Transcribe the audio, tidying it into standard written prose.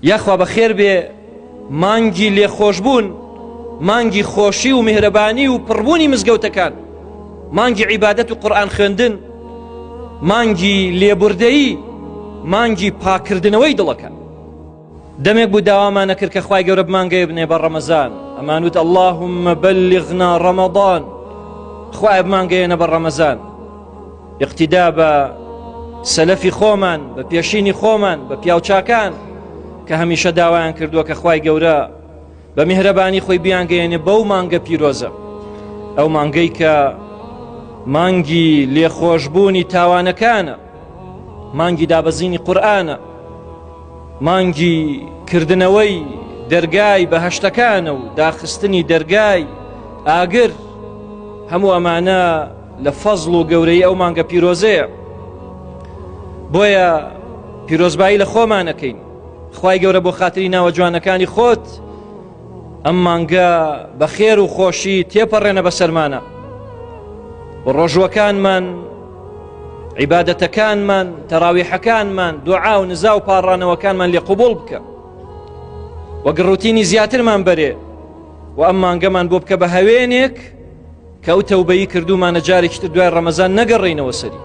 یاخوا بەخێر بێ مانگی لێخۆشبوون، مانگی خۆشی و میهرەبانی و پڕبوونی مزگەوتەکان، مانگی عیبادەت و قورئان خوێندن، مانگی لێبوردەیی، مانگی پاکردنەوەی دڵەکان. دەمێک بوو داوامانە کرد کە خوای گەورە بمانگەیە بنێ بە ڕەمەزان، ئەمان وت اللهم بلغنا ڕەمەضان، خوای بمانگەیەنە بە ڕەمەزان. اقتیدا بە سەلەفی خۆمان، بە پێشینی خۆمان، بە پیاوچاکان کە هەمیشە داوایان کردووە کە خوای گەورە بە میهرەبانی خۆی بیانگەیەنێ بەو مانگە پیرۆزە، ئەو مانگەی کە مانگی لێخۆشبوونی تاوانەکانە، مانگی دابەزینی قورئانە، مانگی کردنەوەی دەرگای بەهەشتەکانە و داخستنی دەرگای ئاگر. هەموو ئەمانە لە فەزڵ و گەورەی ئەو مانگە پیرۆزەیە. بۆیە پیرۆزبایی لە خۆمانەکەین. خوای گەورە بۆ خاتری ناوە جوانەکانی خۆت ئەم مانگە بە خێر و خۆشی تێپەڕێنە بەسەرمانە، و ڕۆژوەکانمان، عیبادەتەکانمان، تەراویحەکانمان، دوعا و نزا و پاڕانەوەکانمان لێ قوبوڵ بکە، وەک ڕوتینی زیاترمان بەرێ، و ئەم مانگەمان بۆ بکە بە هەوێنێک کە ئەو تەوبەیی کردومانە جارێکی تر دوای ڕەمەزان نەگەڕێینەوە سەری.